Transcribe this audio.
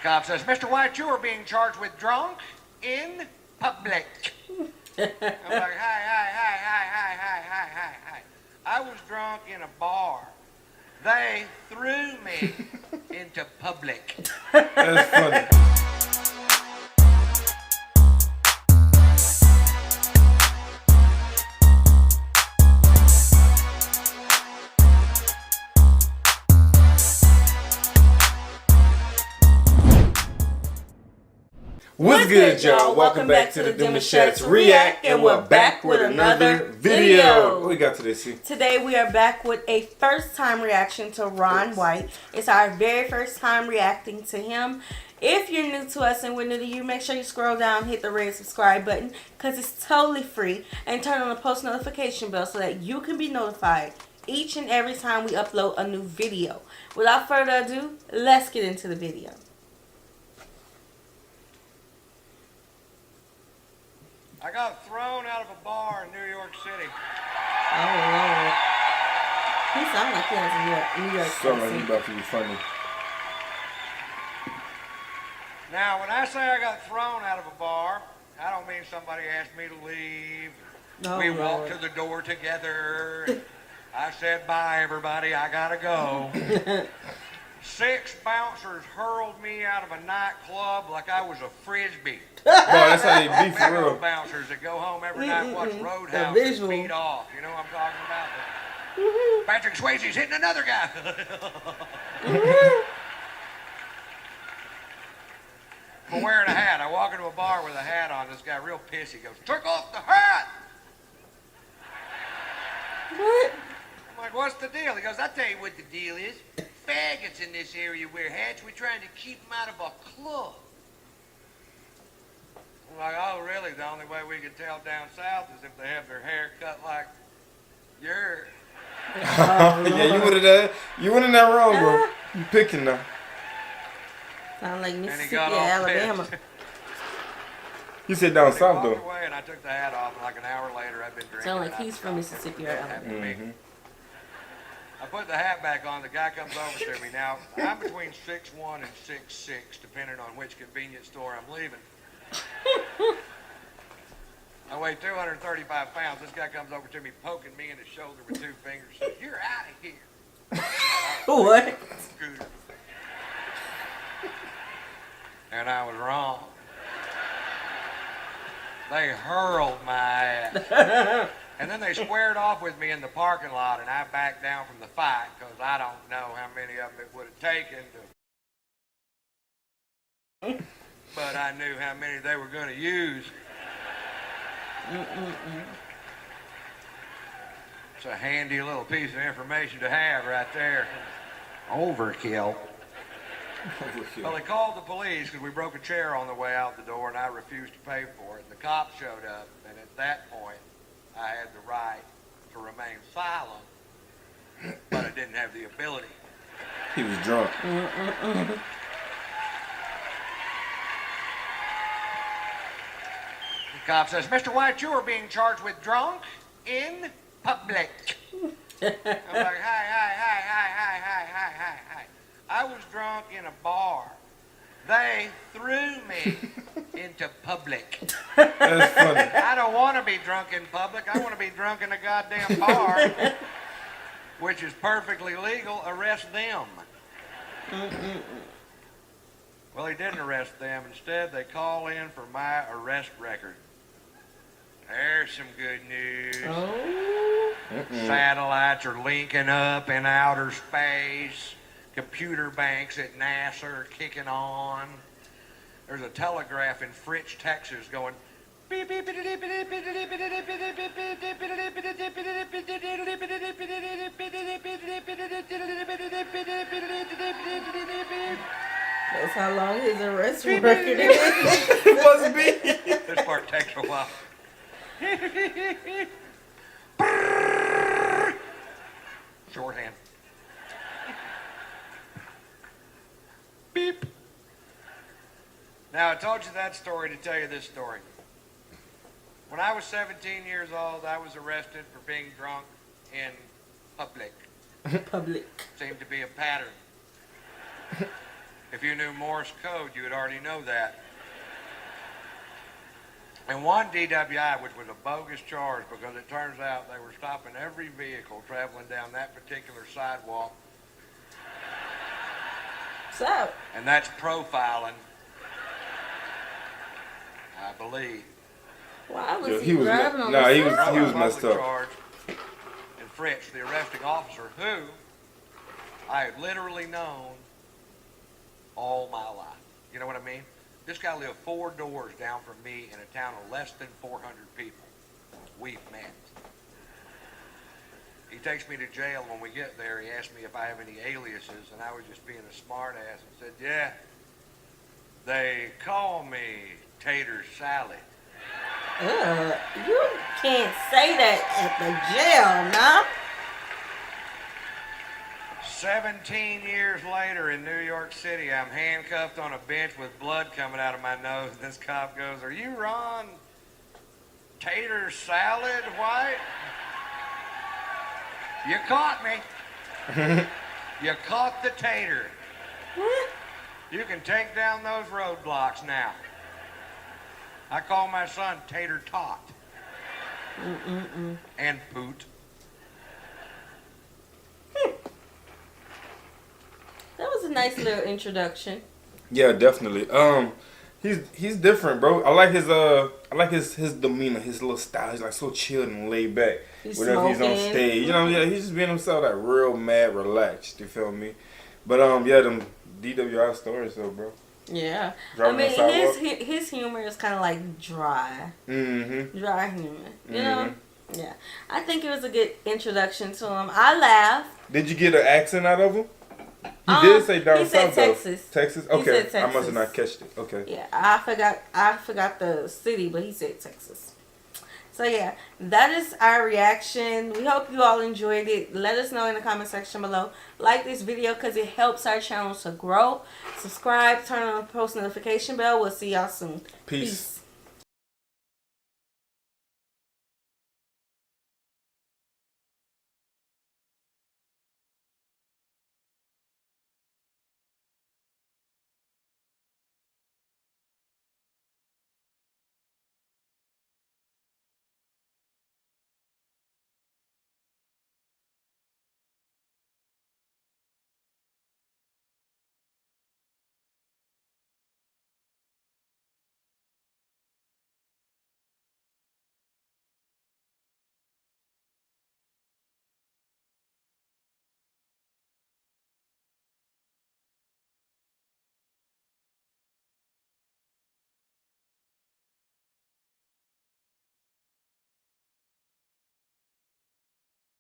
Cop says, Mr. White, you are being charged with drunk in public. I'm like, hi. I was drunk in a bar. They threw me into public. That's funny. What's good, y'all? Welcome back to the Demouchets React, and we're back with another video. What we got today, C? Today we are back with a first-time reaction to Ron White. It's our very first time reacting to him. If you're new to us and we're new to you, make sure you scroll down, hit the red subscribe button, because it's totally free, and turn on the post notification bell so that you can be notified each and every time we upload a new video. Without further ado, let's get into the video. I got thrown out of a bar in New York City. Oh, Lord. He sounds like he has a New York Sound like he about to be funny. Now, when I say I got thrown out of a bar, I don't mean somebody asked me to leave. Oh, we Lord. walked to the door together. I said, bye, everybody, I gotta go. 6 bouncers hurled me out of a nightclub like I was a frisbee. Bro, that's how they be for Big old real. bouncers that go home every night and watch Roadhouse The and visual. beat off. You know what I'm talking about? Patrick Swayze's hitting another guy. For wearing a hat. I walk into a bar with a hat on. This guy real pissy goes, took off the hat. What? I'm like, what's the deal? He goes, I'll tell you what the deal is. Faggots in this area wear hats. We're trying to keep them out of a club. I'm like, oh, really? The only way we can tell down south is if they have their hair cut like yours. Yeah, you wouldn't that wrong, bro. You picking now. Sound like And he Mississippi got or all Alabama. pissed. You said down He south walked though. away and I took the hat off, and like an hour later I'd been drinking. Sound like and I he's from Mississippi or happened to Alabama. me. I put the hat back on. The guy comes over to me. Now, I'm between 6'1" and 6'6", depending on which convenience store I'm leaving. I weigh 235 pounds. This guy comes over to me, poking me in the shoulder with 2 fingers. Says, you're out of here. What? Scooter. And I was wrong. They hurled my ass. And then they squared off with me in the parking lot, and I backed down from the fight because I don't know how many of them it would have taken to. But I knew how many they were going to use. It's a handy little piece of information to have right there. Overkill. Well, they called the police because we broke a chair on the way out the door, and I refused to pay for it. And the cops showed up, and at that point, I had the right to remain silent, but I didn't have the ability. He was drunk. The cop says, Mr. White, you are being charged with drunk in public. I'm like, hi. I was drunk in a bar. They threw me into public. That's funny. I don't want to be drunk in public. I want to be drunk in a goddamn bar, which is perfectly legal. Arrest them. Well, he didn't arrest them. Instead, they call in for my arrest record. There's some good news. Oh. Satellites are linking up in outer space. Computer banks at NASA are kicking on. There's a telegraph in Fritch, Texas going beep beep. That's how long his arrest record is. Must be. This part takes a while. Shorthand. Beep. Now, I told you that story to tell you this story. When I was 17 years old, I was arrested for being drunk in public. Public. Seemed to be a pattern. If you knew Morse code, you would already know that. And one DWI, which was a bogus charge because it turns out they were stopping every vehicle traveling down that particular sidewalk. So. And that's profiling, I believe. Why was he driving on the sidewalk? He was messed up. Charge and Fritz, the arresting officer, who I had literally known all my life. You know what I mean? This guy lived 4 doors down from me in a town of less than 400 people. We've met. He takes me to jail. When we get there, he asked me if I have any aliases, and I was just being a smart ass and said, yeah, they call me Tater Salad. You can't say that at the jail, nah. 17 years later in New York City, I'm handcuffed on a bench with blood coming out of my nose. This cop goes, are you Ron Tater Salad White? You caught me. You caught the tater. You can take down those roadblocks now. I call my son Tater Tot. And Poot. That was a nice little introduction. Yeah, definitely. He's different, bro. I like his demeanor, his little style. He's like so chilled and laid back. Whenever he's on stage, you know, yeah, he's just being himself, like real mad, relaxed. You feel me? But yeah, them DWI stories though, bro. Yeah, Driving I mean his humor is kind of like dry, dry humor. You know? Yeah, I think it was a good introduction to him. I laughed. Did you get an accent out of him? He did say down south. He said Texas. Though. Texas? Okay. Texas. I must have not catched it. Okay. Yeah, I forgot the city, but he said Texas. So yeah, that is our reaction. We hope you all enjoyed it. Let us know in the comment section below. Like this video because it helps our channel to grow. Subscribe, turn on the post notification bell. We'll see y'all soon. Peace.